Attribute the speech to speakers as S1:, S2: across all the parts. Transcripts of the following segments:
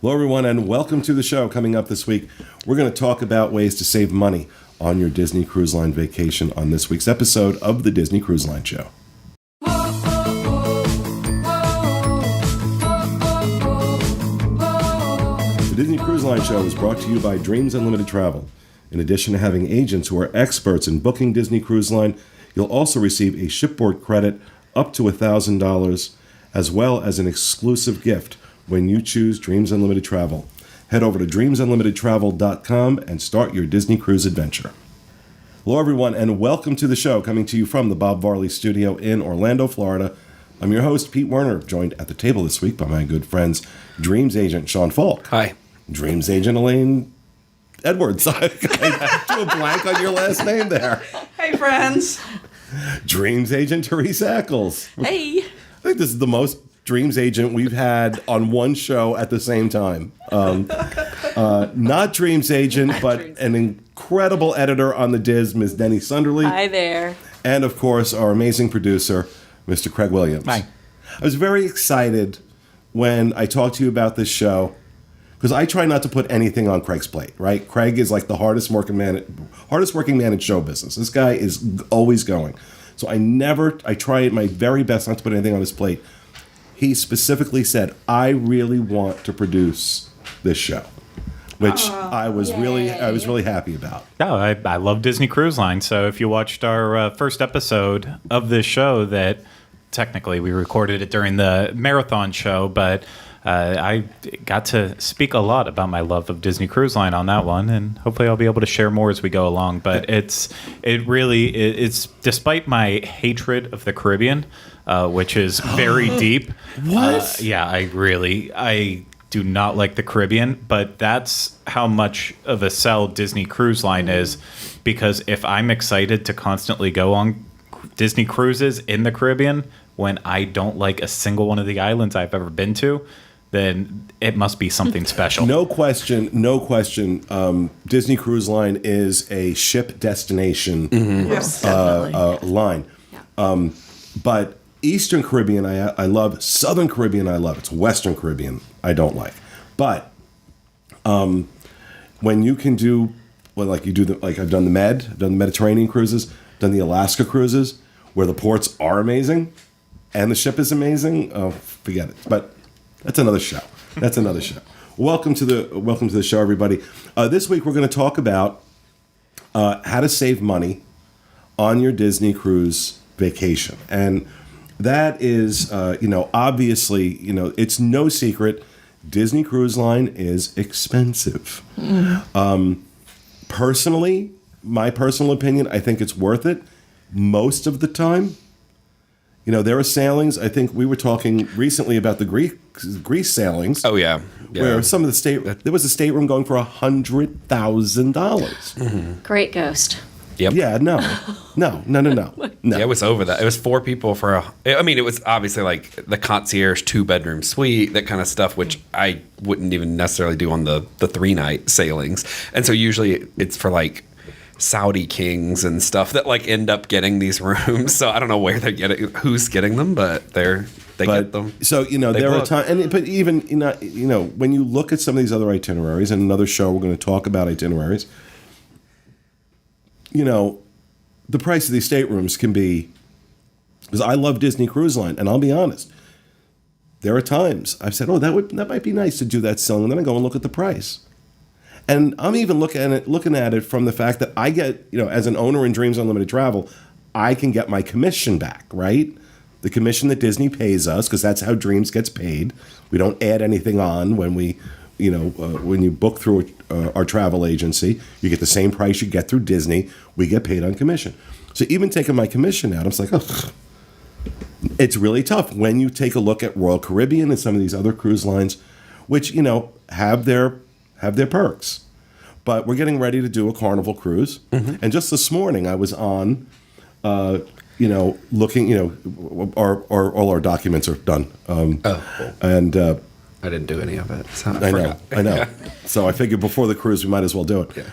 S1: Hello, everyone, and welcome to the show. Coming up this week, we're going to talk about ways to save money on your Disney Cruise Line vacation on this week's episode of the Disney Cruise Line Show. The Disney Cruise Line Show is brought to you by Dreams Unlimited Travel. In addition to having agents who are experts in booking Disney Cruise Line, you'll also receive a shipboard credit up to $1,000, as well as an exclusive gift when you choose Dreams Unlimited Travel. Head over to dreamsunlimitedtravel.com and start your Disney cruise adventure. Hello, everyone, and welcome to the show, coming to you from the Bob Varley Studio in Orlando, Florida. I'm your host, Pete Werner, joined at the table this week by my good friends, Dreams Agent Sean Falk.
S2: Hi.
S1: Dreams Agent Elaine Edwards. I drew a blank on your last name there.
S3: Hey, friends.
S1: Dreams Agent Teresa Eccles.
S3: Hey.
S1: I think this is the most Dreams Agent we've had on one show at the same time. Not Dreams Agent, but an incredible editor on the Diz, Ms. Denny Sunderly.
S3: Hi there.
S1: And, of course, our amazing producer, Mr. Craig Williams.
S2: Hi.
S1: I was very excited when I talked to you about this show, because I try not to put anything on Craig's plate, right? Craig is like the hardest working man in show business. This guy is always going. So I try my very best not to put anything on his plate. He specifically said, I really want to produce this show, which I was really happy about.
S2: Oh, I love Disney Cruise Line. So if you watched our first episode of this show, that technically we recorded it during the marathon show, but I got to speak a lot about my love of Disney Cruise Line on that one, and hopefully I'll be able to share more as we go along. But it's despite my hatred of the Caribbean, which is very deep.
S1: What?
S2: I do not like the Caribbean, but that's how much of a sell Disney Cruise Line is, because if I'm excited to constantly go on Disney cruises in the Caribbean when I don't like a single one of the islands I've ever been to, then it must be something special.
S1: No question. Disney Cruise Line is a ship destination
S3: Yes,
S1: line.
S3: Yeah.
S1: But Eastern Caribbean, I love. Southern Caribbean, I love. It's Western Caribbean, I don't like. But when you can do, like I've done the Mediterranean cruises, done the Alaska cruises, where the ports are amazing and the ship is amazing. Oh, forget it. But that's another show. Welcome to the show, everybody. This week we're going to talk about how to save money on your Disney cruise vacation, and that is, obviously, it's no secret, Disney Cruise Line is expensive. Personally, my personal opinion, I think it's worth it most of the time. There are sailings. I think we were talking recently about the Greece sailings.
S4: Oh, yeah.
S1: Where some of there was a stateroom going for $100,000.
S4: Mm-hmm.
S3: Great ghost.
S4: Yep.
S1: Yeah, no.
S4: Yeah, it was over that. It was 4 people for it was obviously like the concierge 2-bedroom suite, that kind of stuff, which I wouldn't even necessarily do on the 3-night sailings. And so usually it's for like Saudi kings and stuff that like end up getting these rooms. So I don't know where they're getting, who's getting them, but they get them.
S1: So there are times, but even when you look at some of these other itineraries, and another show we're going to talk about itineraries, the price of these staterooms can be, because I love Disney Cruise Line, and I'll be honest, there are times I've said, that might be nice to do that selling, and then I go and look at the price. And I'm even looking at it from the fact that I get, as an owner in Dreams Unlimited Travel, I can get my commission back, right? The commission that Disney pays us, because that's how Dreams gets paid. We don't add anything on when we, when you book through our travel agency, you get the same price you get through Disney. We get paid on commission. So even taking my commission out, I'm just like, oh, it's really tough when you take a look at Royal Caribbean and some of these other cruise lines, which, have their perks. But we're getting ready to do a Carnival cruise. Mm-hmm. And just this morning I was on, looking, all our documents are done. And
S4: I didn't do any of it. So
S1: I know. So I figured before the cruise we might as well do it. Yeah.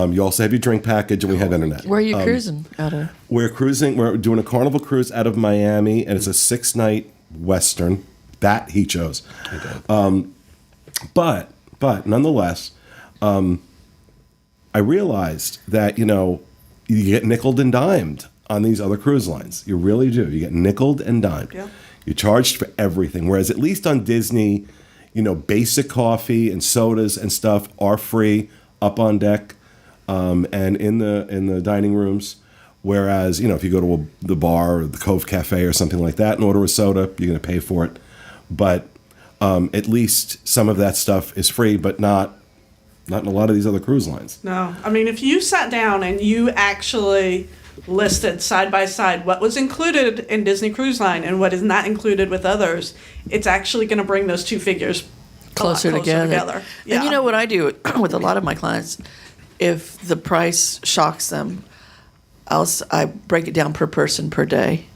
S1: You also have your drink package, and we have internet.
S5: Where are you cruising out of?
S1: We're doing a Carnival cruise out of Miami, and it's a 6-night Western. That he chose.
S4: I did.
S1: But nonetheless, I realized that, you get nickeled and dimed on these other cruise lines. You really do. You get nickeled and dimed.
S3: Yeah.
S1: You're charged for everything. Whereas at least on Disney, basic coffee and sodas and stuff are free up on deck and in the dining rooms. Whereas, if you go to the bar or the Cove Cafe or something like that and order a soda, you're going to pay for it. But at least some of that stuff is free, but not in a lot of these other cruise lines.
S3: No. I mean, if you sat down and you actually listed side by side what was included in Disney Cruise Line and what is not included with others, it's actually going to bring those two figures
S5: closer together.
S3: Yeah.
S5: And you know what I do with a lot of my clients? If the price shocks them, I break it down per person per day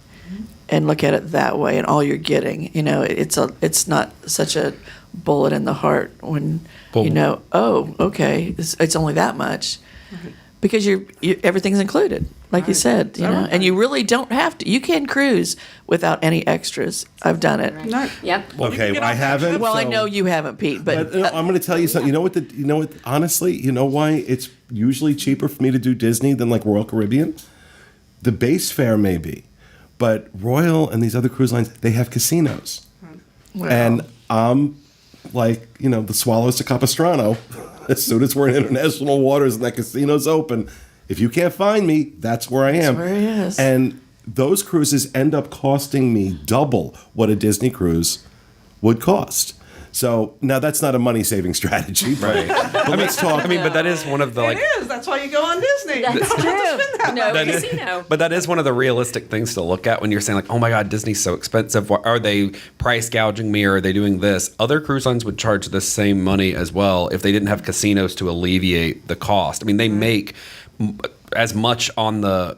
S5: and look at it that way, and all you're getting, it's not such a bullet in the heart when okay, it's only that much, because you everything's included, like you said, and you really don't have to. You can cruise without any extras. I've done it.
S3: No.
S6: Yep.
S1: Okay, I haven't.
S5: Well, I
S1: so-
S5: know you haven't, Pete, but
S1: I'm going to tell you something. You know what? Honestly, you know why it's usually cheaper for me to do Disney than like Royal Caribbean? The base fare may be, but Royal and these other cruise lines, they have casinos, and I'm like, the Swallows to Capistrano. As soon as we're in international waters and that casino's open, if you can't find me, that's where I am.
S5: That's where he is.
S1: And those cruises end up costing me double what a Disney cruise would cost. So now that's not a money-saving strategy,
S4: Right.
S1: but let's talk.
S4: But that is one of the
S3: It is. That's why you go on Disney.
S6: That's
S3: You don't have to
S6: true.
S3: spend that
S6: No
S3: much.
S6: casino.
S4: But that is one of the realistic things to look at when you're saying, like, oh my God, Disney's so expensive. Are they price gouging me, or are they doing this? Other cruise lines would charge the same money as well if they didn't have casinos to alleviate the cost. I mean, they make as much on the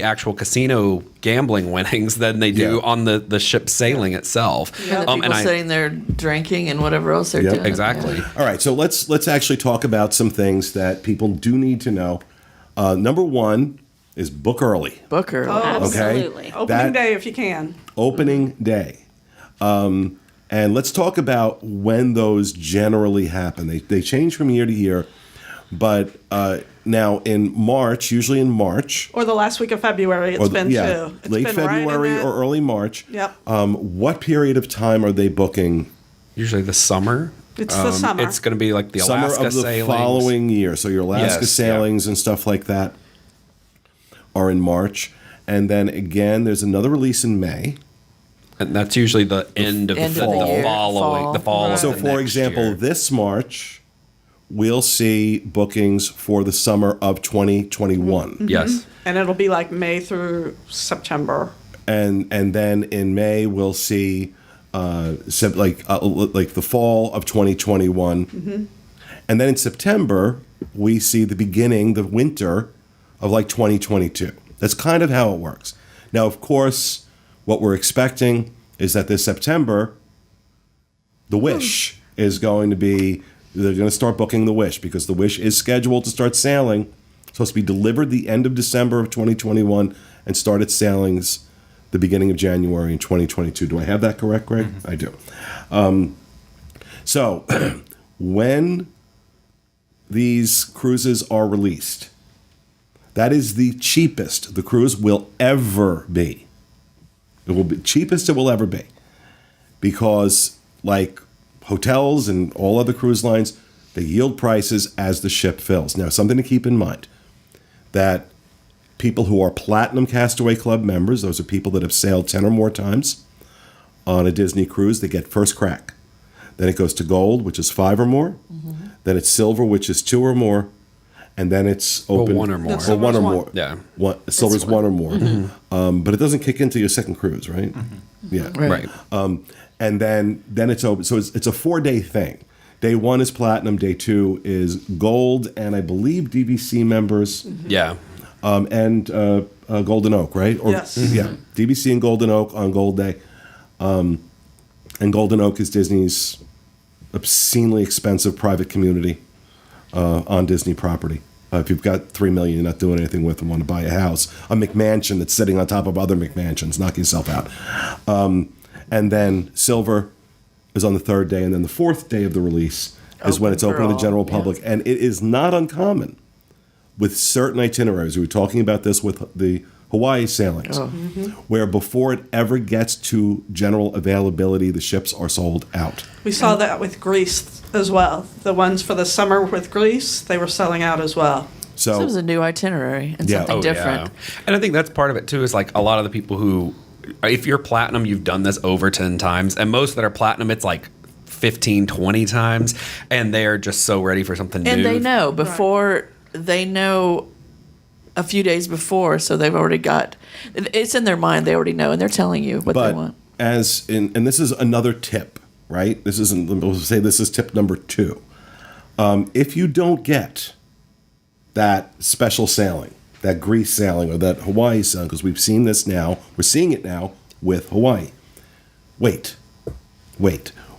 S4: actual casino gambling winnings than they do on the ship sailing itself.
S5: the people sitting there drinking and whatever else they're doing.
S4: Exactly.
S1: All right, so let's actually talk about some things that people do need to know. Number one is book early.
S5: Booker.
S6: Absolutely.
S3: Opening
S1: That-
S3: day if you can.
S1: Opening day. And let's talk about when those generally happen. They change from year to year, but now in March, usually in March,
S3: Or the last week of February, it's been too. It's
S1: late
S3: been right in
S1: February
S3: that-
S1: or early March.
S3: Yep.
S1: What period of time are they booking?
S4: Usually the summer.
S3: It's the summer.
S4: It's going to be like the
S1: Summer
S4: Alaska
S1: of the
S4: sailings.
S1: following year. So your Alaska
S4: Yes,
S1: sailings and stuff like that are in March. And then again, there's another release in May.
S4: And that's usually the end of
S5: End
S4: the,
S5: of the year,
S4: following, the fall. of
S1: So,
S4: the
S1: for
S4: next
S1: example,
S4: year.
S1: this March, we'll see bookings for the summer of 2021.
S4: Yes.
S3: And it'll be like May through September.
S1: And then in May, we'll see like the fall of 2021. And then in September, we see the winter of like 2022. That's kind of how it works. Now, of course, what we're expecting is that this September, the Wish is going to be, they're going to start booking the Wish, because the Wish is scheduled to start sailing. It's supposed to be delivered the end of December of 2021 and start its sailings the beginning of January in 2022. Do I have that correct, Greg? I do. So when these cruises are released, that is the cheapest the cruise will ever be. It will be cheapest it will ever be, because like hotels and all other cruise lines, they yield prices as the ship fills. Now, something to keep in mind, that people who are Platinum Castaway Club members, those are people that have sailed 10 or more times on a Disney cruise, they get first crack. Then it goes to Gold, which is 5 or more. Then it's Silver, which is 2 or more. And then it's open.
S4: 1 or more.
S3: That's
S1: Or 1 or
S3: Silver's
S1: more.
S4: Yeah.
S1: Silver's 1 or more. But it doesn't kick into your second cruise, right? Yeah.
S4: Right.
S1: And then it's open. So it's a 4-day thing. Day 1 is Platinum. Day 2 is Gold, and I believe DVC members.
S4: Yeah.
S1: And Golden Oak, right? Or,
S3: Yes.
S1: Yeah. DVC and Golden Oak on Gold Day. And Golden Oak is Disney's obscenely expensive private community on Disney property. If you've got $3 million, you're not doing anything with and want to buy a house, a McMansion that's sitting on top of other McMansions, knock yourself out. And then Silver is on the third day, and then the fourth day of the release is when
S5: Open
S1: it's open
S5: for
S1: to the
S5: all,
S1: general
S5: yeah.
S1: public. And it is not uncommon with certain itineraries. We were talking about this with the Hawaii sailings, where before it ever gets to general availability, the ships are sold out.
S3: We saw that with Greece as well. The ones for the summer with Greece, they were selling out as well.
S5: So it was a new itinerary and something different.
S4: Yeah. And I think that's part of it too, is like a lot of the people who, if you're platinum, you've done this over 10 times, and most that are platinum, it's like 15, 20 times, and they are just so ready for something new.
S5: And they know before, they know a few days before, so they've already got, it's in their mind, they already know, and they're telling you what they want.
S1: As in, and this is another tip, right? This isn't, we'll say this is tip number 2. If you don't get that special sailing, that Greece sailing or that Hawaii sailing, because we've seen this now, we're seeing it now with Hawaii. Wait.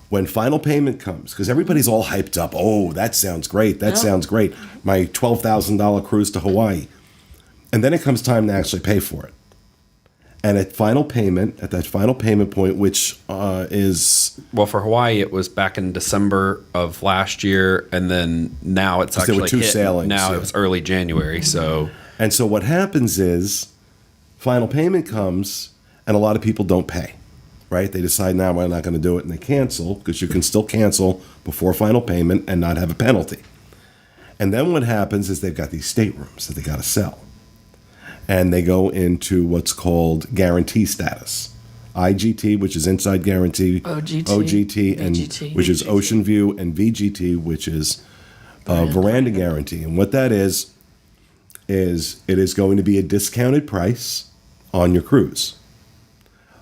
S1: When final payment comes, because everybody's all hyped up, oh, that sounds great, sounds great, my $12,000 cruise to Hawaii. And then it comes time to actually pay for it. And at that final payment point, which is...
S4: Well, for Hawaii, it was back in December of last year, and then now it's actually
S1: there were 2
S4: hit.
S1: sailings.
S4: Now
S1: Yeah.
S4: it was early January, so...
S1: And so what happens is final payment comes, and a lot of people don't pay, right? They decide, now we're not going to do it, and they cancel, because you can still cancel before final payment and not have a penalty. And then what happens is they've got these staterooms that they got to sell. And they go into what's called guarantee status. IGT, which is inside guarantee. OGT, and
S5: VGT.
S1: which is Ocean View, and VGT, which is veranda guarantee. And what that is it is going to be a discounted price on your cruise.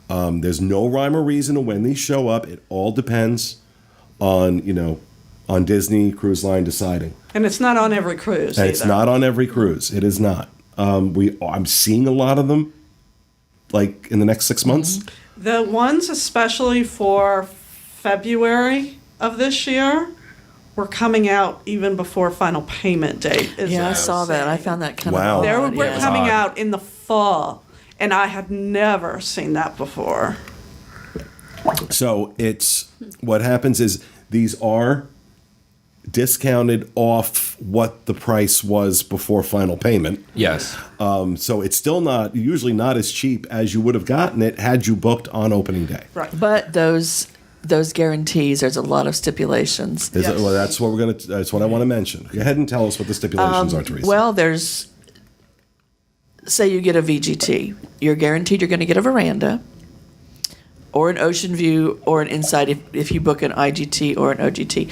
S1: There's no rhyme or reason to when these show up. It all depends on Disney Cruise Line deciding.
S3: And it's not on every cruise
S1: And
S3: either.
S1: it's not on every cruise. It is not. I'm seeing a lot of them, like in the next 6 months.
S3: The ones especially for February of this year were coming out even before final payment date.
S5: Yeah, I saw that. I found that kind
S1: Wow.
S5: of
S3: They
S5: odd.
S3: were
S5: yeah.
S3: coming
S4: odd.
S3: out in the fall, and I had never seen that before.
S1: So what happens is these are discounted off what the price was before final payment.
S4: Yes.
S1: So it's still usually not as cheap as you would have gotten it had you booked on opening day.
S3: Right.
S5: But those guarantees, there's a lot of stipulations.
S3: Yes.
S1: Well, that's what I want to mention. Go ahead and tell us what the stipulations are, Teresa.
S5: Well, say you get a VGT, you're guaranteed you're going to get a veranda or an ocean view or an inside if you book an IGT or an OGT.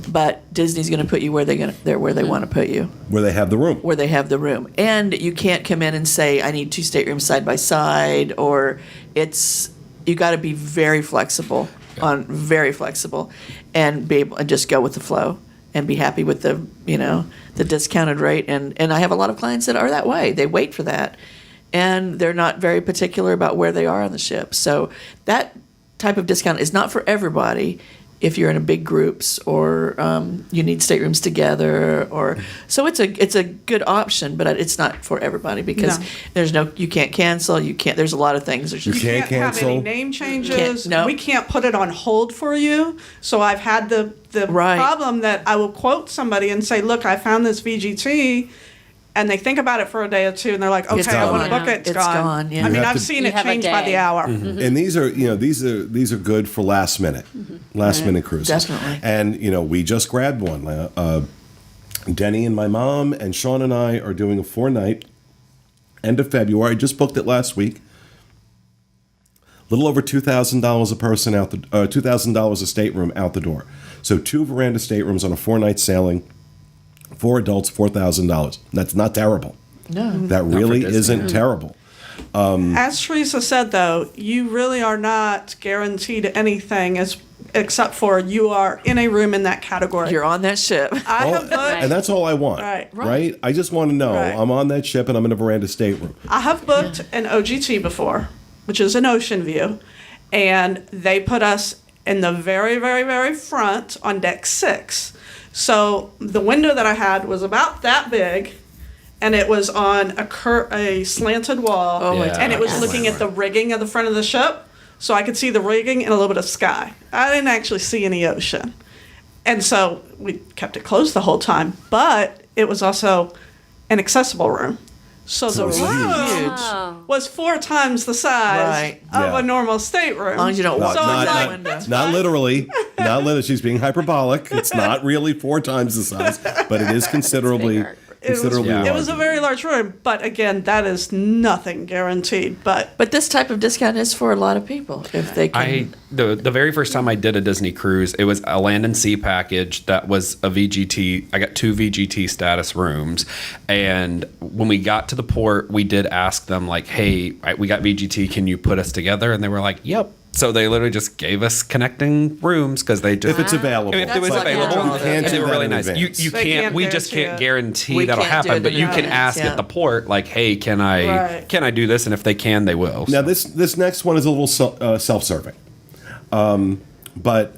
S5: But Disney's going to put you where they want to put you,
S1: where they have the room.
S5: where they have the room. And you can't come in and say, I need 2 staterooms side by side, or you got to be very flexible, and be able and just go with the flow and be happy with the discounted rate. And I have a lot of clients that are that way. They wait for that, and they're not very particular about where they are on the ship. So that type of discount is not for everybody. If you're in a big groups or you need staterooms together, so it's a good option, but it's not for everybody because
S3: No.
S5: you can't cancel, there's a lot of things. There's just,
S1: You can't
S3: have any
S1: cancel.
S3: name changes.
S5: No.
S3: We can't put it on hold for you. So I've had the
S5: Right.
S3: problem that I will quote somebody and say, look, I found this VGT. And they think about it for a day or two, and they're like,
S5: It's
S3: okay, I want to
S5: gone.
S3: book it. It's
S5: It's
S3: gone.
S5: gone, yeah.
S3: I mean,
S1: You have
S3: I've
S1: to-
S3: seen
S6: You
S3: it
S6: have a
S3: change by
S6: day.
S3: the hour.
S1: And these are good for last minute cruises.
S5: Definitely.
S1: And we just grabbed one. Denny and my mom and Sean and I are doing a 4-night end of February. I just booked it last week. Little over $2,000 a person $2,000 a stateroom out the door. So 2 veranda staterooms on a 4-night sailing. 4 adults, $4,000. That's not terrible.
S5: no.
S1: That really
S4: Disney.
S1: isn't terrible.
S3: As Teresa said, though, you really are not guaranteed anything except for you are in a room in that category.
S5: You're on that ship.
S3: I have booked.
S1: And that's all I want.
S3: Right.
S1: I just want to know
S3: Right.
S1: I'm on that ship and I'm in a veranda stateroom.
S3: I have booked an OGT before, which is an ocean view, and they put us in the very, very, very front on deck 6. So the window that I had was about that big, and it was on a slanted wall,
S5: Oh,
S4: my
S3: and it was
S4: gosh.
S3: looking at the rigging of the front of the ship. So I could see the rigging and a little bit of sky. I didn't actually see any ocean. And so we kept it closed the whole time. But it was also an accessible room. So the
S1: it's
S3: room was 4 times the size of
S1: Yeah.
S3: a normal stateroom.
S5: As long as you don't walk
S3: So
S5: through
S3: it's
S5: that
S3: like,
S5: window.
S1: Not literally. Not literally. She's being hyperbolic. It's not really 4 times the size, but it is considerably
S6: bigger.
S1: considerably
S3: it was
S1: larger.
S3: a very large room. But again, that is nothing guaranteed. But
S5: But this type of discount is for a lot of people if they can.
S4: The very first time I did a Disney cruise, it was a land and sea package that was a VGT. I got 2 VGT status rooms, and when we got to the port, we did ask them like, "Hey, we got VGT. Can you put us together?" And they were like, "Yep." So they literally just gave us connecting rooms because they just
S1: If it's available.
S4: if it was
S5: That's like
S4: available,
S5: a-
S1: You can't
S4: and
S1: do
S4: they were
S1: that
S4: really
S1: in
S4: nice.
S1: advance.
S4: You
S3: They
S4: can't.
S3: can't
S4: We just
S3: guarantee
S4: can't
S3: it.
S4: guarantee
S5: We
S4: that'll
S5: can't do
S4: happen.
S5: it
S4: But
S5: in
S4: you can
S5: advance,
S4: ask
S5: yeah.
S4: at the port, like, "Hey, can I
S3: Right.
S4: do this?" And if they can, they will.
S1: Now
S4: So.
S1: this next one is a little self-serving, but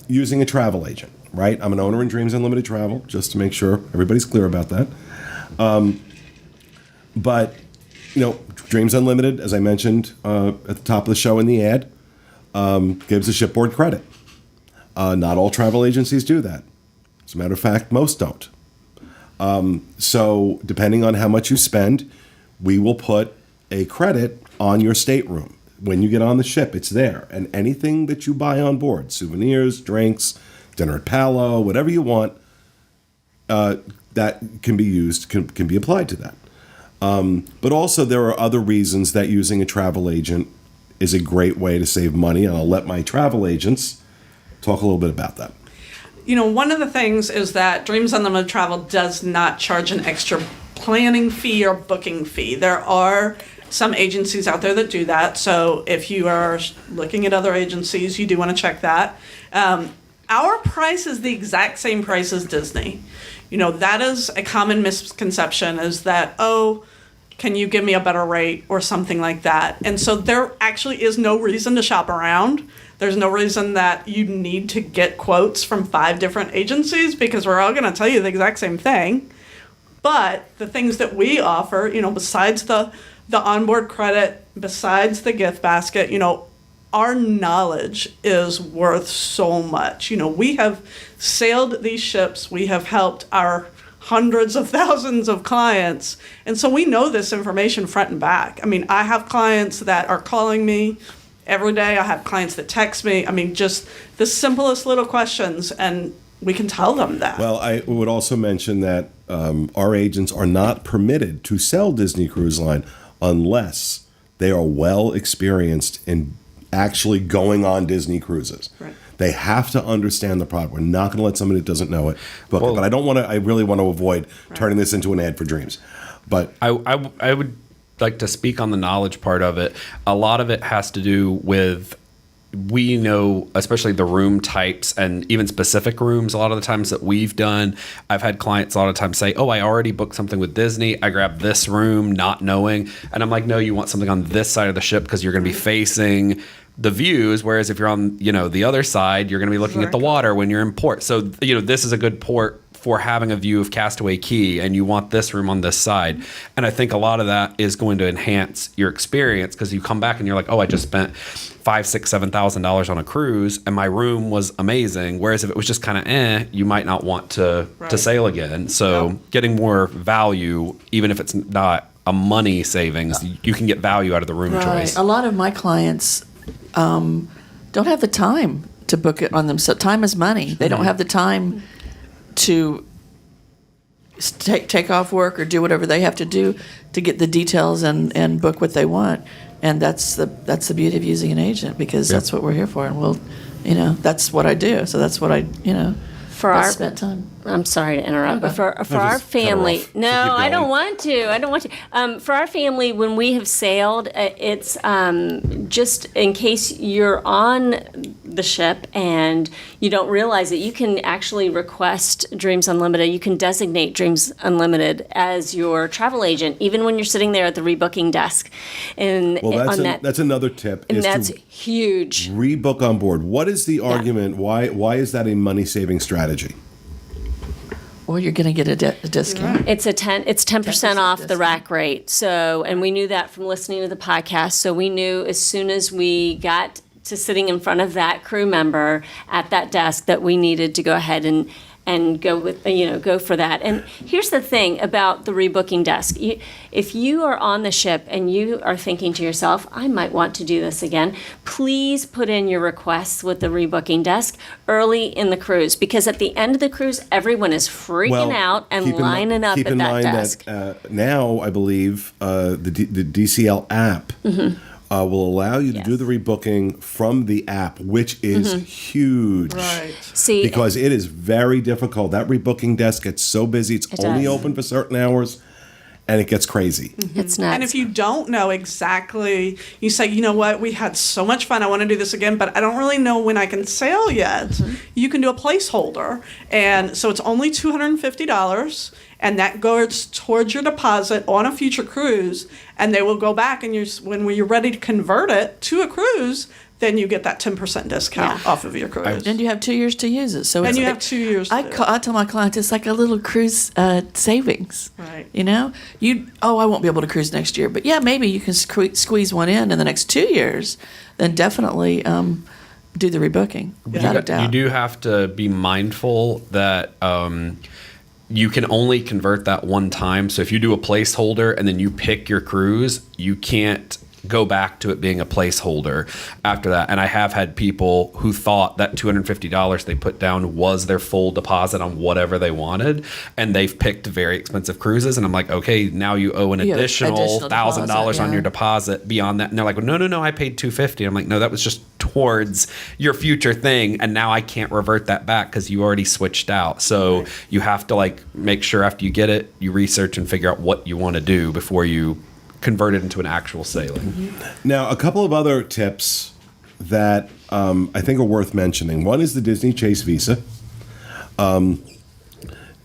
S1: using a travel agent, right? I'm an owner in Dreams Unlimited Travel, just to make sure everybody's clear about that. But Dreams Unlimited, as I mentioned at the top of the show in the ad, gives a shipboard credit. Not all travel agencies do that. As a matter of fact, most don't. So depending on how much you spend, we will put a credit on your stateroom. When you get on the ship, it's there. And anything that you buy on board, souvenirs, drinks, dinner at Palo, whatever you want, that can be used, can be applied to that. But also there are other reasons that using a travel agent is a great way to save money. And I'll let my travel agents talk a little bit about that.
S3: One of the things is that Dreams Unlimited Travel does not charge an extra planning fee or booking fee. There are some agencies out there that do that. So if you are looking at other agencies, you do want to check that. Our price is the exact same price as Disney. That is a common misconception, is that, oh, can you give me a better rate or something like that? And so there actually is no reason to shop around. There's no reason that you need to get quotes from 5 different agencies, because we're all going to tell you the exact same thing. But the things that we offer, besides the onboard credit, besides the gift basket, our knowledge is worth so much. We have sailed these ships. We have helped our hundreds of thousands of clients. And so we know this information front and back. I have clients that are calling me every day. I have clients that text me. Just the simplest little questions, and we can tell them that.
S1: Well, I would also mention that our agents are not permitted to sell Disney Cruise Line unless they are well experienced in actually going on Disney cruises.
S3: Right.
S1: They have to understand the product. We're not going to let somebody that doesn't know it book it. But I really want to avoid turning this into an ad for Dreams. But
S4: I would like to speak on the knowledge part of it. A lot of it has to do with, we know, especially the room types and even specific rooms, a lot of the times that we've done, I've had clients a lot of times say, "Oh, I already booked something with Disney. I grabbed this room not knowing." And I'm like, "No, you want something on this side of the ship because you're going to be facing the views. Whereas if you're on, the other side, you're going to be looking at the water when you're in port. So, this is a good port for having a view of Castaway Cay, and you want this room on this side." And I think a lot of that is going to enhance your experience, because you come back and you're like, "Oh, I just spent $5,000, $6,000, $7,000 on a cruise, and my room was amazing." Whereas if it was just kind of you might not want to sail again. So getting more value, even if it's not a money savings, you can get value out of the room choice.
S5: A lot of my clients don't have the time to book it on them. So time is money. They don't have the time to take off work or do whatever they have to do to get the details and book what they want. And that's the beauty of using an agent, because that's what we're here for. And we'll, that's what I do. So that's what I spent time.
S6: I'm sorry to interrupt, but for our family, no, I don't want to. For our family, when we have sailed, it's just in case you're on the ship and you don't realize it, you can actually request Dreams Unlimited. You can designate Dreams Unlimited as your travel agent, even when you're sitting there at the rebooking desk. And
S1: that's another tip.
S6: And
S1: is
S6: that's
S1: to
S6: huge.
S1: rebook on board. What is the argument? Why is that a money-saving strategy?
S5: Or you're going to get a discount.
S6: It's 10% off the
S5: discount.
S6: rack rate. So, and we knew that from listening to the podcast. So we knew as soon as we got to sitting in front of that crew member at that desk that we needed to go ahead and go with, go for that. And here's the thing about the rebooking desk. If you are on the ship and you are thinking to yourself, I might want to do this again, please put in your requests with the rebooking desk early in the cruise, because at the end of the cruise, everyone is freaking out and lining up at that desk.
S1: Keep in mind that now, I believe, the DCL app will allow you to do the rebooking from the app, which is huge.
S3: Right.
S6: See,
S1: Because it is very difficult. That rebooking desk gets so busy. It's only
S6: does.
S1: open for certain hours, and it gets crazy.
S6: it's nuts.
S3: And if you don't know exactly, you say, you know what, we had so much fun, I want to do this again, but I don't really know when I can sail yet. You can do a placeholder. And so it's only $250, and that goes towards your deposit on a future cruise, and they will go back, and when you're ready to convert it to a cruise, then you get that 10% discount off of your cruise.
S5: And you have 2 years to use it. So
S3: And
S5: it's
S3: you
S5: like-
S3: have 2 years to do it.
S5: I tell my clients it's like a little cruise savings.
S3: Right.
S5: You know, I won't be able to cruise next year, but yeah, maybe you can squeeze one in the next 2 years. Then definitely do the rebooking without a doubt.
S4: You do have to be mindful that you can only convert that one time. So if you do a placeholder and then you pick your cruise, you can't go back to it being a placeholder after that. And I have had people who thought that $250 they put down was their full deposit on whatever they wanted, and they've picked very expensive cruises. And I'm like, okay, now you owe an
S5: You have
S4: additional
S5: additional
S4: $1,000
S5: deposit,
S4: on
S5: yeah.
S4: your deposit beyond that. And they're like, well, no, I paid $250. I'm like, no, that was just towards your future thing, and now I can't revert that back because you already switched out. So you have to make sure after you get it, you research and figure out what you want to do before you convert it into an actual sailing.
S1: Now, a couple of other tips that I think are worth mentioning. One is the Disney Chase Visa.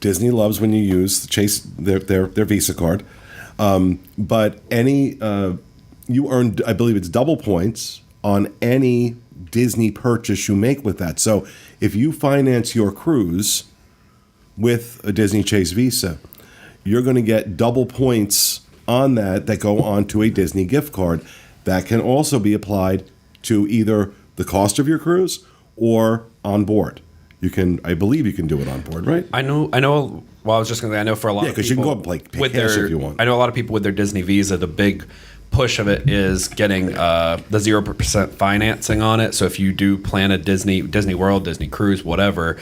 S1: Disney loves when you use the Chase their Visa card, but you earn, I believe it's double points on any Disney purchase you make with that. So if you finance your cruise with a Disney Chase Visa, you're going to get double points on that go on to a Disney gift card that can also be applied to either the cost of your cruise or on board. I believe you can do it on board, right?
S4: I know. Well, I was just going to say, I know for a lot of people.
S1: Yeah, because you can go up and pay cash if you want.
S4: I know a lot of people with their Disney Visa, the big push of it is getting the 0% financing on it. So if you do plan a Disney World, Disney cruise, whatever,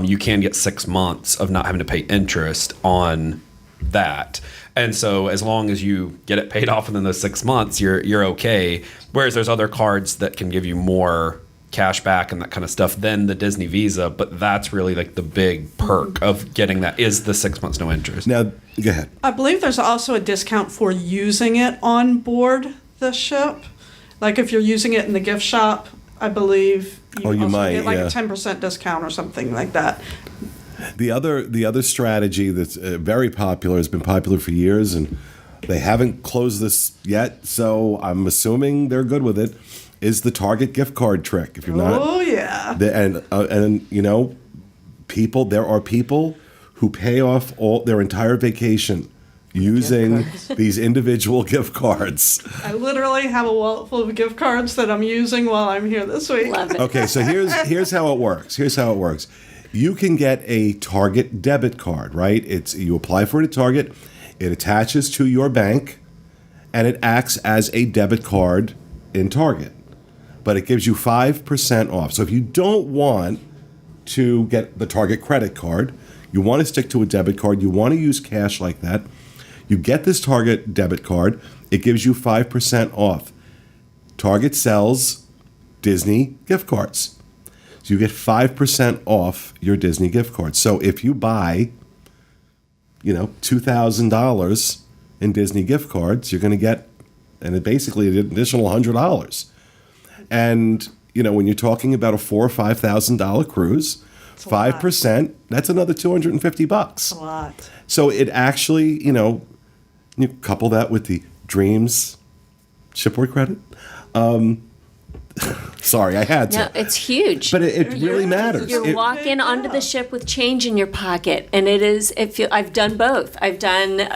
S4: you can get 6 months of not having to pay interest on that. And so as long as you get it paid off within those 6 months, you're okay. Whereas there's other cards that can give you more cash back and that kind of stuff than the Disney Visa. But that's really the big perk of getting that is the 6 months no interest.
S1: Now, go ahead.
S3: I believe there's also a discount for using it on board the ship. Like if you're using it in the gift shop, I believe
S1: you
S3: also
S1: might,
S3: get
S1: yeah.
S3: a 10% discount or something like that.
S1: The other strategy that's very popular, has been popular for years, and they haven't closed this yet, so I'm assuming they're good with it, is the Target gift card trick. If you're not,
S3: Oh yeah.
S1: and there are people who pay off their entire vacation using these individual gift cards.
S3: I literally have a wallet full of gift cards that I'm using while I'm here this week.
S6: Love it.
S1: Okay, so here's how it works. You can get a Target debit card, right? You apply for it at Target, it attaches to your bank, and it acts as a debit card in Target. But it gives you 5% off. So if you don't want to get the Target credit card, you want to stick to a debit card, you want to use cash like that, you get this Target debit card, it gives you 5% off. Target sells Disney gift cards. So you get 5% off your Disney gift card. So if you buy, $2,000 in Disney gift cards, you're going to get basically an additional $100. And, when you're talking about a $4,000 or $5,000 cruise, 5%, that's another $250.
S3: A lot.
S1: So it actually, you couple that with the Dreams shipboard credit, Sorry, I had to.
S6: No, it's huge.
S1: But it really matters.
S6: You're
S1: It-
S6: walking onto the ship with change in your pocket, and I've done both.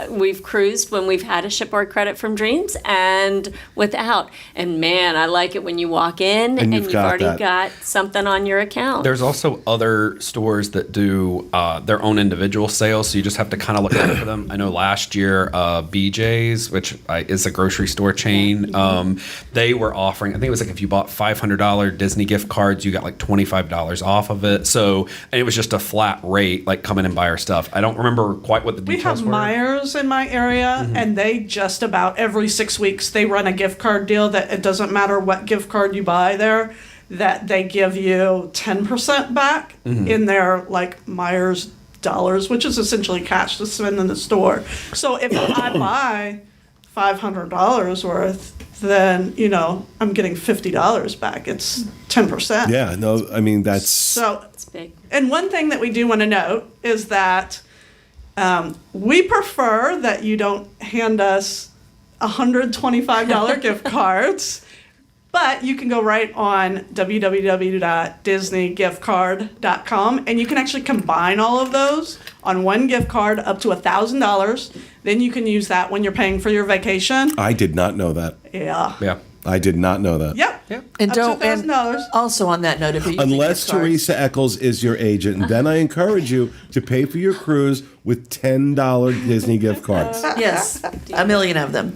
S6: We've cruised when we've had a shipboard credit from Dreams and without. And man, I like it when you walk in and you've
S1: got
S6: already
S1: that.
S6: got something on your account.
S4: There's also other stores that do their own individual sales, so you just have to kind of look out for them. I know last year, BJ's, which is a grocery store chain, they were offering, I think it was like if you bought $500 Disney gift cards, you got like $25 off of it. So, and it was just a flat rate, like come in and buy our stuff. I don't remember quite what the
S3: We
S4: details
S3: have
S4: were.
S3: Myers in my area, and they just about every 6 weeks they run a gift card deal that it doesn't matter what gift card you buy there, that they give you 10% back in their like Myers dollars, which is essentially cash to spend in the store. So if I buy $500 worth, then I'm getting $50 back. It's 10%.
S1: Yeah, no, I mean, that's...
S3: So
S6: It's big.
S3: and one thing that we do want to note is that we prefer that you don't hand us $125 gift cards, but you can go right on www.disneygiftcard.com and you can actually combine all of those on one gift card up to $1,000. Then you can use that when you're paying for your vacation.
S1: I did not know that.
S3: Yeah.
S4: Yeah.
S1: I did not know that.
S3: Yep.
S5: And
S3: Up to
S5: don't. And
S3: $1,000.
S5: also on that note, if you
S1: Unless Teresa Eccles is your agent, and then I encourage you to pay for your cruise with $10 Disney gift cards.
S5: yes, a million of them,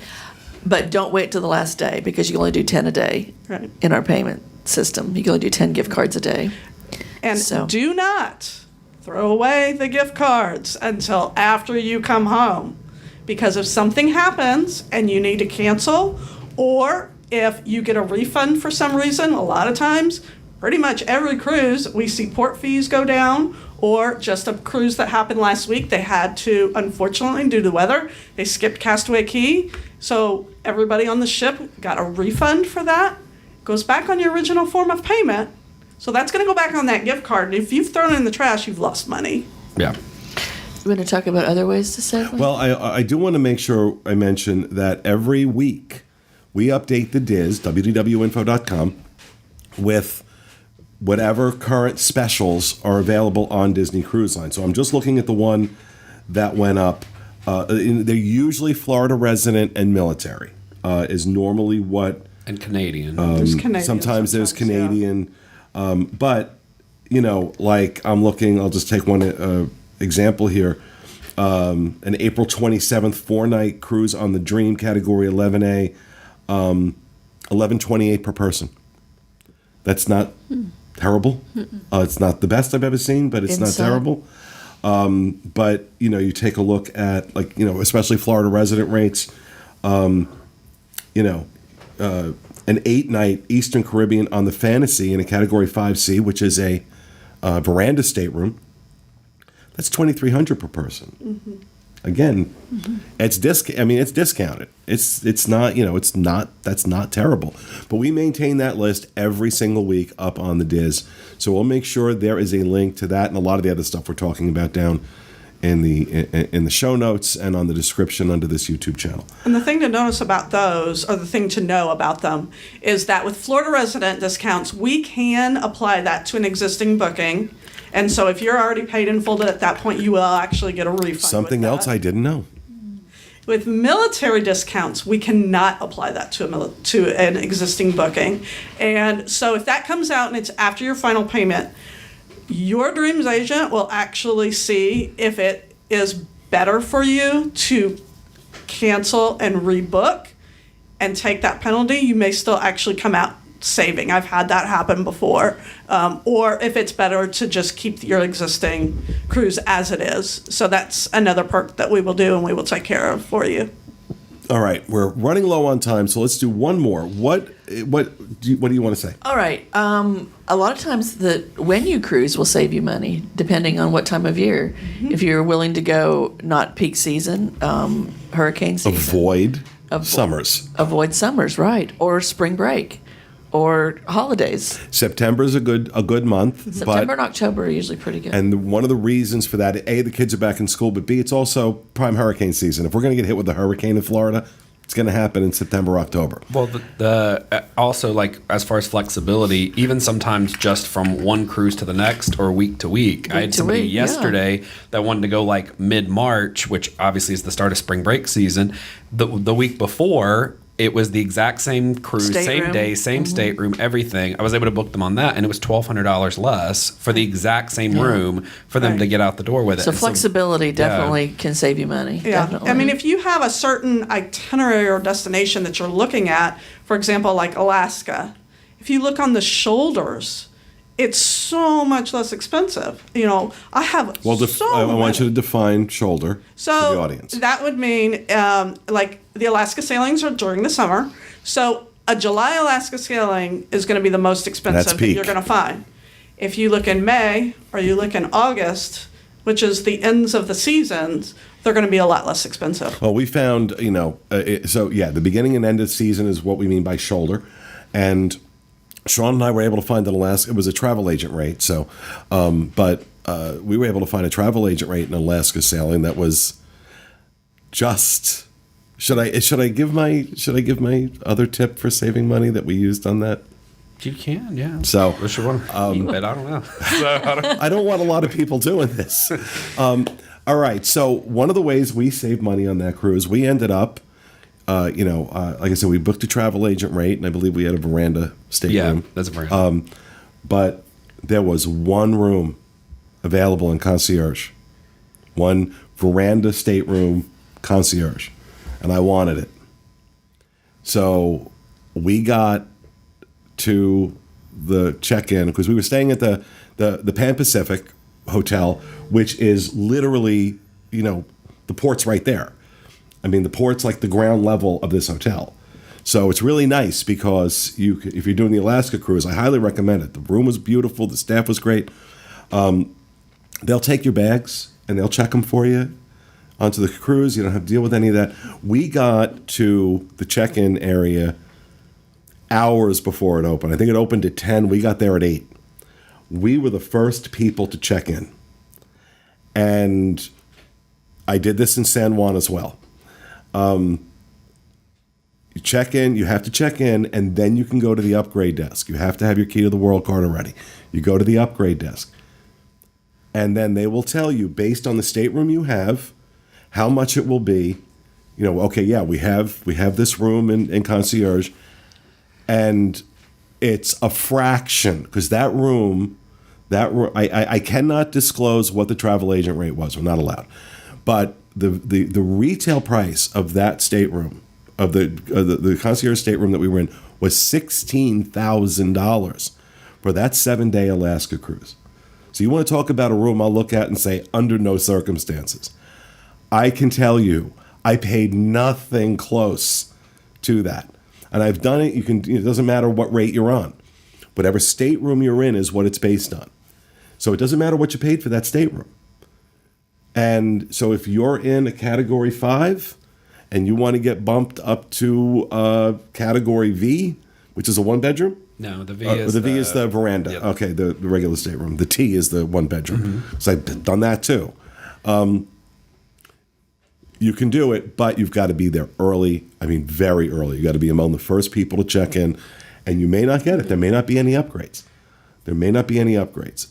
S5: but don't wait till the last day because you can only do 10 a day
S3: Right.
S5: in our payment system. You can only do 10 gift cards a day.
S3: And
S5: So-
S3: do not throw away the gift cards until after you come home. Because if something happens and you need to cancel, or if you get a refund for some reason, a lot of times, pretty much every cruise, we see port fees go down, or just a cruise that happened last week, they had to, unfortunately, due to the weather, they skipped Castaway Cay. So everybody on the ship got a refund for that. Goes back on your original form of payment. So that's going to go back on that gift card. And if you've thrown it in the trash, you've lost money.
S4: Yeah.
S5: You want to talk about other ways to save money?
S1: Well, I do want to make sure I mention that every week we update the DIS, www.info.com, with whatever current specials are available on Disney Cruise Line. So I'm just looking at the one that went up. They're usually Florida resident and military is normally what.
S4: And Canadian.
S3: There's Canadian
S1: Sometimes there's
S3: yeah.
S1: Canadian. But, like I'm looking, I'll just take one example here. An April 27th 4-night cruise on the Dream category 11A, $11.28 per person. That's not terrible. It's not the best I've ever seen, but it's
S5: Inside.
S1: not terrible. But you take a look at especially Florida resident rates. An 8-night Eastern Caribbean on the Fantasy in a Category 5C, which is a veranda stateroom. That's $2,300 per person.
S3: Mm-hmm.
S1: Again, it's discounted. It's not that's not terrible. But we maintain that list every single week up on the DIS. So we'll make sure there is a link to that and a lot of the other stuff we're talking about down in the show notes and on the description under this YouTube channel.
S3: And the thing to notice about those, or the thing to know about them, is that with Florida resident discounts, we can apply that to an existing booking. And so if you're already paid in full at that point, you will actually get a refund.
S1: Something else I didn't know.
S3: With military discounts, we cannot apply that to an existing booking. And so if that comes out and it's after your final payment, your Dreams agent will actually see if it is better for you to cancel and rebook and take that penalty. You may still actually come out saving. I've had that happen before. Or if it's better to just keep your existing cruise as it is. So that's another perk that we will do and we will take care of for you.
S1: All right, we're running low on time, so let's do one more. What do you want to say?
S5: All right. A lot of times when you cruise will save you money, depending on what time of year.
S3: Mm-hmm.
S5: If you're willing to go not peak season, hurricane season.
S1: Avoid summers.
S5: Avoid summers, right. Or spring break. Or holidays.
S1: September's a good month.
S5: September and October are usually pretty good.
S1: And one of the reasons for that, A, the kids are back in school, but B, it's also prime hurricane season. If we're going to get hit with a hurricane in Florida, It's going to happen in September, October.
S4: Well, the also, like, as far as flexibility, even sometimes just from one cruise to the next or week to week. I had somebody yesterday that wanted to go like mid-March, which obviously is the start of spring break season. The week before, it was the exact same cruise, same day, same stateroom, everything. I was able to book them on that, and it was $1,200 less for the exact same room for them to get out the door with it.
S5: So flexibility definitely can save you money.
S3: Yeah.
S5: Definitely.
S3: I mean, if you have a certain itinerary or destination that you're looking at, for example, like Alaska, if you look on the shoulders, it's so much less expensive. You know, I have
S1: I want you to define shoulder to the audience.
S3: That would mean, like, the Alaska sailings are during the summer. So a July Alaska sailing is going to be the most expensive that you're going to find. If you look in May or you look in August, which is the ends of the seasons, they're going to be a lot less expensive.
S1: Well, we found, the beginning and end of season is what we mean by shoulder. And Sean and I were able to find an Alaska. It was a travel agent rate, we were able to find a travel agent rate in Alaska sailing that was just. Should I give my other tip for saving money that we used on that?
S4: You can, yeah.
S1: So,
S4: but I don't know.
S1: I don't want a lot of people doing this. All right. So one of the ways we saved money on that cruise, we ended up. Like I said, we booked a travel agent rate, and I believe we had a veranda stateroom.
S4: Yeah, that's a veranda.
S1: But there was one room available in concierge, one veranda stateroom concierge, and I wanted it. So we got to the check-in because we were staying at the Pan Pacific Hotel, which is literally, the port's right there. I mean, the port's like the ground level of this hotel. So it's really nice because if you're doing the Alaska cruise, I highly recommend it. The room was beautiful. The staff was great. They'll take your bags and they'll check them for you onto the cruise. You don't have to deal with any of that. We got to the check-in area hours before it opened. I think it opened at 10. We got there at 8. We were the first people to check in. And I did this in San Juan as well. You check in, you have to check in, and then you can go to the upgrade desk. You have to have your key to the world card already. You go to the upgrade desk. And then they will tell you, based on the stateroom you have, how much it will be. We have this room in concierge, and it's a fraction, because that room, I cannot disclose what the travel agent rate was. We're not allowed. But the retail price of that stateroom, of the concierge stateroom that we were in, was $16,000 for that 7-day Alaska cruise. So you want to talk about a room I'll look at and say, under no circumstances. I can tell you, I paid nothing close to that. And I've done it. It doesn't matter what rate you're on. Whatever stateroom you're in is what it's based on. So it doesn't matter what you paid for that stateroom. And so if you're in a Category 5 and you want to get bumped up to Category V, which is a one-bedroom?
S4: No, the V is
S1: the V is the veranda.
S4: Yep.
S1: Okay, the regular stateroom. The T is the one-bedroom. Mm-hmm. So I've done that too. You can do it, but you've got to be there early. I mean, very early. You got to be among the first people to check in, and you may not get it. There may not be any upgrades.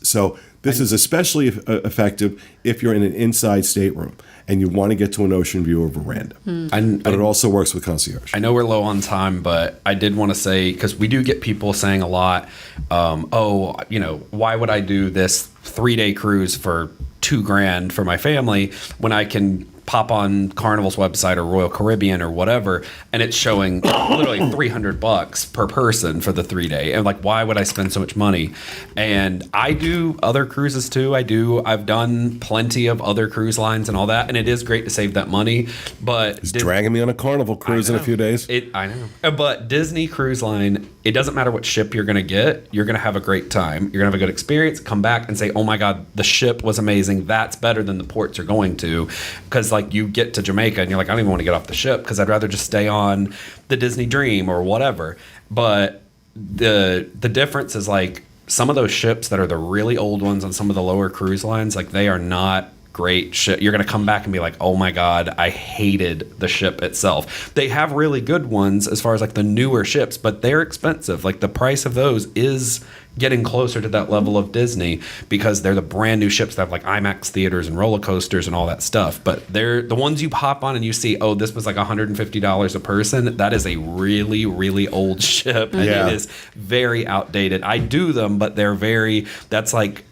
S1: So this is especially effective if you're in an inside stateroom and you want to get to an ocean view or veranda. But it also works with concierge.
S4: I know we're low on time, but I did want to say, because we do get people saying a lot, why would I do this 3-day cruise for $2,000 for my family when I can pop on Carnival's website or Royal Caribbean or whatever, and it's showing literally $300 per person for the 3-day. And like, why would I spend so much money? And I do other cruises too. I've done plenty of other cruise lines and all that, and it is great to save that money. But
S1: he's dragging me on a Carnival cruise in a few days.
S4: I know. But Disney Cruise Line, it doesn't matter what ship you're going to get. You're going to have a great time. You're going to have a good experience. Come back and say, oh my God, the ship was amazing. That's better than the ports you're going to. Because like you get to Jamaica and you're like, I don't even want to get off the ship because I'd rather just stay on the Disney Dream or whatever. But the difference is like some of those ships that are the really old ones on some of the lower cruise lines, like they are not great ship. You're going to come back and be like, oh my God, I hated the ship itself. They have really good ones as far as like the newer ships, but they're expensive. Like the price of those is getting closer to that level of Disney because they're the brand new ships that have like IMAX theaters and roller coasters and all that stuff. But they're the ones you hop on and you see, oh, this was like $150 a person. That is a really, really old ship. And
S1: Yeah.
S4: it is very outdated. I do them, but that's like,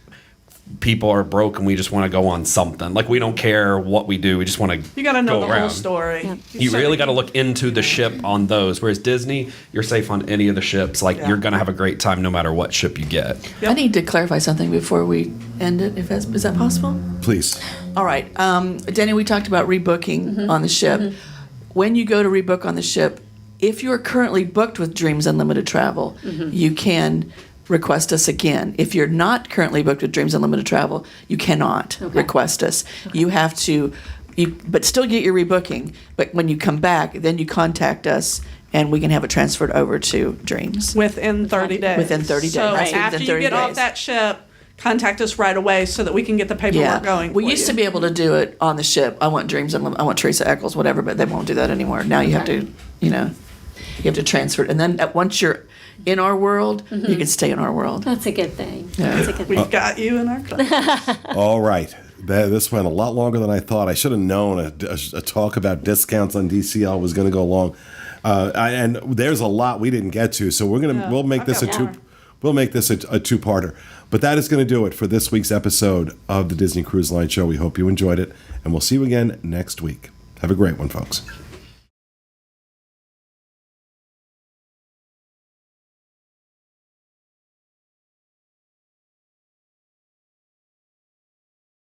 S4: people are broke and we just want to go on something. Like we don't care what we do. We just want to
S3: You got to know
S4: go
S3: the
S4: around.
S3: whole story.
S6: Yeah.
S4: You really got to look into the ship on those. Whereas Disney, you're safe on any of the ships. Like you're going to have a great time no matter what ship you get.
S3: Yep.
S5: I need to clarify something before we end it. Is that possible?
S1: Please.
S5: All right. Danny, we talked about rebooking on the ship. When you go to rebook on the ship, if you're currently booked with Dreams Unlimited Travel, you can request us again. If you're not currently booked with Dreams Unlimited Travel, you cannot request us. You have to, but still get your rebooking. But when you come back, then you contact us and we can have it transferred over to Dreams.
S3: Within 30 days.
S5: Within 30 days.
S3: So
S5: Right.
S3: after
S5: Within
S3: you
S5: 30
S3: get off
S5: days.
S3: that ship, contact us right away so that we can get the paperwork going.
S5: We used to be able to do it on the ship. I want Dreams Unlimited, I want Teresa Eccles, whatever, but they won't do that anymore. Now you have to, you have to transfer it. And then once you're in our world, you can stay in our world.
S6: That's a good thing. That's a good thing.
S3: We've got you in our class.
S1: All right. This went a lot longer than I thought. I should have known a talk about discounts on DCL was going to go long. And there's a lot we didn't get to, so we'll make this
S3: I've got more.
S1: we'll make this a two-parter. But that is going to do it for this week's episode of the Disney Cruise Line Show. We hope you enjoyed it, and we'll see you again next week. Have a great one, folks.